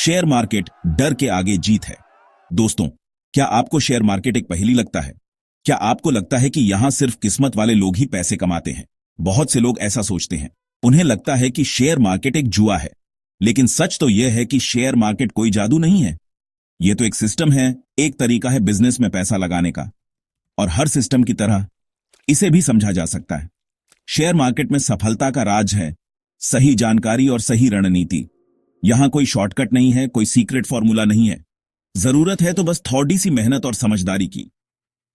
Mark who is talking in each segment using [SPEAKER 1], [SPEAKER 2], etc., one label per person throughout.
[SPEAKER 1] Share market डर के आगे जीत है। दोस्तों, क्या आपको शेयर मार्केट एक पहेली लगता है? क्या आपको लगता है कि यहां सिर्फ किस्मत वाले लोग ही पैसे कमाते हैं? बहुत से लोग ऐसा सोचते हैं। उन्हें लगता है कि शेयर मार्केट एक जुआ है। लेकिन सच तो यह है कि शेयर मार्केट कोई जादू नहीं है। यह तो एक सिस्टम है, एक तरीका है बिजनेस में पैसा लगाने का। और हर सिस्टम की तरह इसे भी समझा जा सकता है। शेयर मार्केट में सफलता का राज है सही जानकारी और सही रणनीति। यहां कोई शॉर्टकट नहीं है, कोई सीक्रेट फॉर्मूला नहीं है। जरूरत है तो बस थोड़ी सी मेहनत और समझदारी की।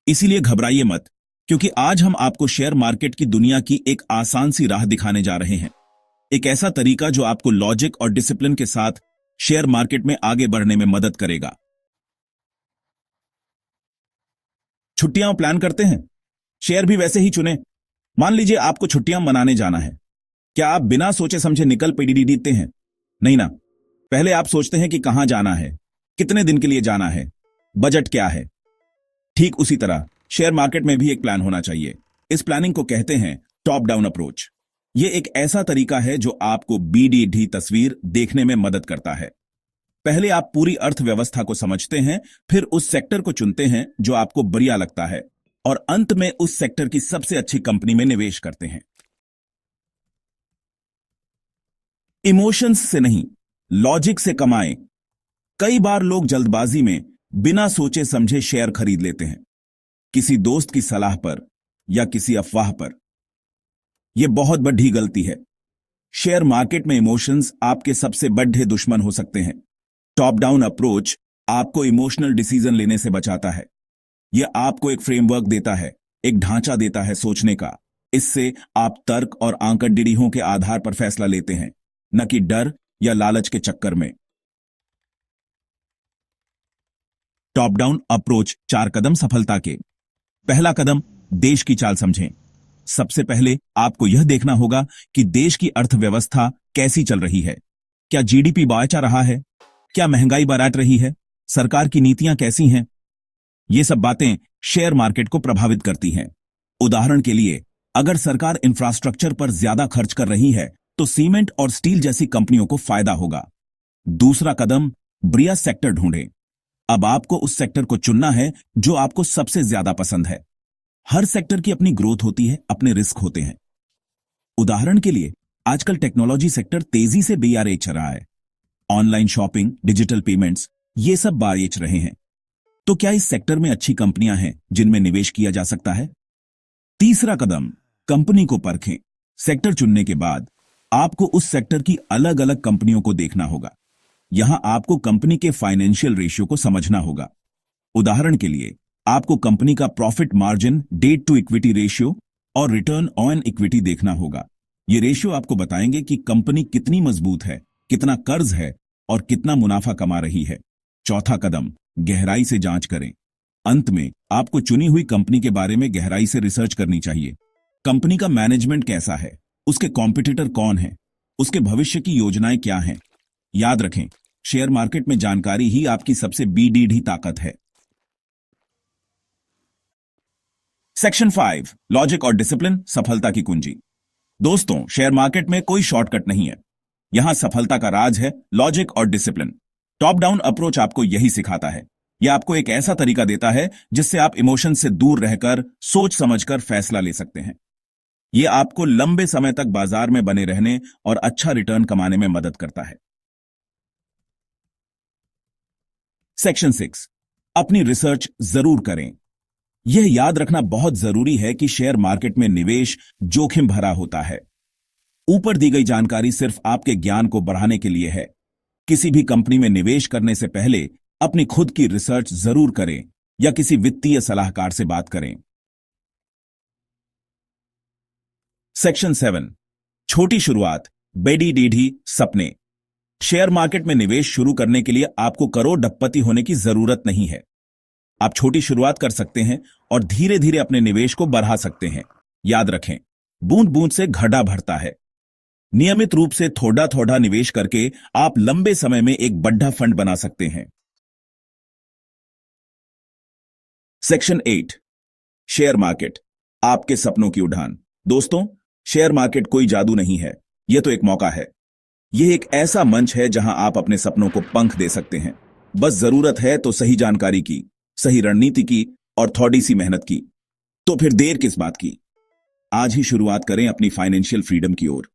[SPEAKER 1] इसीलिए घबराइए मत, क्योंकि आज हम आपको शेयर मार्केट की दुनिया की एक आसान सी राह दिखाने जा रहे हैं। एक ऐसा तरीका जो आपको लॉजिक और डिसिप्लिन के साथ शेयर मार्केट में आगे बढ़ने में मदद करेगा। छुट्टियां प्लान करते हैं, शेयर भी वैसे ही चुने। मान लीजिए आपको छुट्टियां मनाने जाना है। क्या आप बिना सोचे समझे निकल पड़ते हैं? नहीं ना। पहले आप सोचते हैं कि कहां जाना है, कितने दिन के लिए जाना है, बजट क्या है। ठीक उसी तरह शेयर मार्केट में भी एक प्लान होना चाहिए। इस प्लानिंग को कहते हैं टॉप डाउन अप्रोच। यह एक ऐसा तरीका है जो आपको बीडीडी तस्वीर देखने में मदद करता है। पहले आप पूरी अर्थव्यवस्था को समझते हैं, फिर उस सेक्टर को चुनते हैं जो आपको बढ़िया लगता है, और अंत में उस सेक्टर की सबसे अच्छी कंपनी में निवेश करते हैं। इमोशंस से नहीं, लॉजिक से कमाएं। कई बार लोग जल्दबाजी में बिना सोचे समझे शेयर खरीद लेते हैं, किसी दोस्त की सलाह पर या किसी अफवाह पर। यह बहुत बड़ी गलती है। शेयर मार्केट में इमोशंस आपके सबसे बड़े दुश्मन हो सकते हैं। टॉप डाउन अप्रोच आपको इमोशनल डिसीजन लेने से बचाता है। यह आपको एक फ्रेमवर्क देता है, एक ढांचा देता है सोचने का। इससे आप तर्क और आंकड़ों के आधार पर फैसला लेते हैं, न कि डर या लालच के चक्कर में। टॉप डाउन अप्रोच 4 कदम सफलता के। पहला कदम, देश की चाल समझें। सबसे पहले आपको यह देखना होगा कि देश की अर्थव्यवस्था कैसी चल रही है। क्या जीडीपी बढ़ रहा है? क्या महंगाई बढ़ रही है? सरकार की नीतियां कैसी हैं? ये सब बातें शेयर मार्केट को प्रभावित करती हैं। उदाहरण के लिए, अगर सरकार इंफ्रास्ट्रक्चर पर ज्यादा खर्च कर रही है तो सीमेंट और स्टील जैसी कंपनियों को फायदा होगा। दूसरा कदम, बढ़िया सेक्टर ढूंढें। अब आपको उस सेक्टर को चुनना है जो आपको सबसे ज्यादा पसंद है। हर सेक्टर की अपनी ग्रोथ होती है, अपने रिस्क होते हैं। उदाहरण के लिए, आजकल टेक्नोलॉजी सेक्टर तेजी से बेच रहा है। ऑनलाइन शॉपिंग, डिजिटल पेमेंट्स, ये सब बेच रहे हैं। तो क्या इस सेक्टर में अच्छी कंपनियां हैं जिनमें निवेश किया जा सकता है? तीसरा कदम, कंपनी को परखें। सेक्टर चुनने के बाद आपको उस सेक्टर की अलग अलग कंपनियों को देखना होगा। यहां आपको कंपनी के फाइनेंशियल रेशियो को समझना होगा। उदाहरण के लिए, आपको कंपनी का profit margin, debt to equity ratio और रिटर्न ऑन इक्विटी देखना होगा। ये रेशियो आपको बताएंगे कि कंपनी कितनी मजबूत है, कितना कर्ज है और कितना मुनाफा कमा रही है। चौथा कदम, गहराई से जांच करें। अंत में आपको चुनी हुई कंपनी के बारे में गहराई से रिसर्च करनी चाहिए। कंपनी का मैनेजमेंट कैसा है, उसके कॉम्पिटिटर कौन है, उसके भविष्य की योजनाएं क्या हैं। याद रखें, शेयर मार्केट में जानकारी ही आपकी सबसे बीडीडी ताकत है। सेक्शन 5, लॉजिक और डिसिप्लिन सफलता की कुंजी। दोस्तों, शेयर मार्केट में कोई शॉर्टकट नहीं है। यहां सफलता का राज है लॉजिक और डिसिप्लिन। टॉप डाउन अप्रोच आपको यही सिखाता है। यह आपको एक ऐसा तरीका देता है जिससे आप इमोशन से दूर रहकर सोच समझकर फैसला ले सकते हैं। यह आपको लंबे समय तक बाजार में बने रहने और अच्छा रिटर्न कमाने में मदद करता है। सेक्शन 6, अपनी रिसर्च जरूर करें। यह याद रखना बहुत जरूरी है कि शेयर मार्केट में निवेश जोखिम भरा होता है। ऊपर दी गई जानकारी सिर्फ आपके ज्ञान को बढ़ाने के लिए है। किसी भी कंपनी में निवेश करने से पहले अपनी खुद की रिसर्च जरूर करें या किसी वित्तीय सलाहकार से बात करें। सेक्शन 7, छोटी शुरुआत, बड़ी सपने। शेयर मार्केट में निवेश शुरू करने के लिए आपको करोड़पति होने की जरूरत नहीं है। आप छोटी शुरुआत कर सकते हैं और धीरे धीरे अपने निवेश को बढ़ा सकते हैं। याद रखें, बूंद बूंद से घड़ा भरता है। नियमित रूप से थोड़ा थोड़ा निवेश करके आप लंबे समय में एक बड़ा फंड बना सकते हैं। सेक्शन 8, शेयर मार्केट, आपके सपनों की उड़ान। दोस्तों, शेयर मार्केट कोई जादू नहीं है, यह तो एक मौका है। यह एक ऐसा मंच है जहां आप अपने सपनों को पंख दे सकते हैं। बस जरूरत है तो सही जानकारी की, सही रणनीति की और थोड़ी सी मेहनत की। तो फिर देर किस बात की? आज ही शुरुआत करें अपनी फाइनेंशियल फ्रीडम की ओर।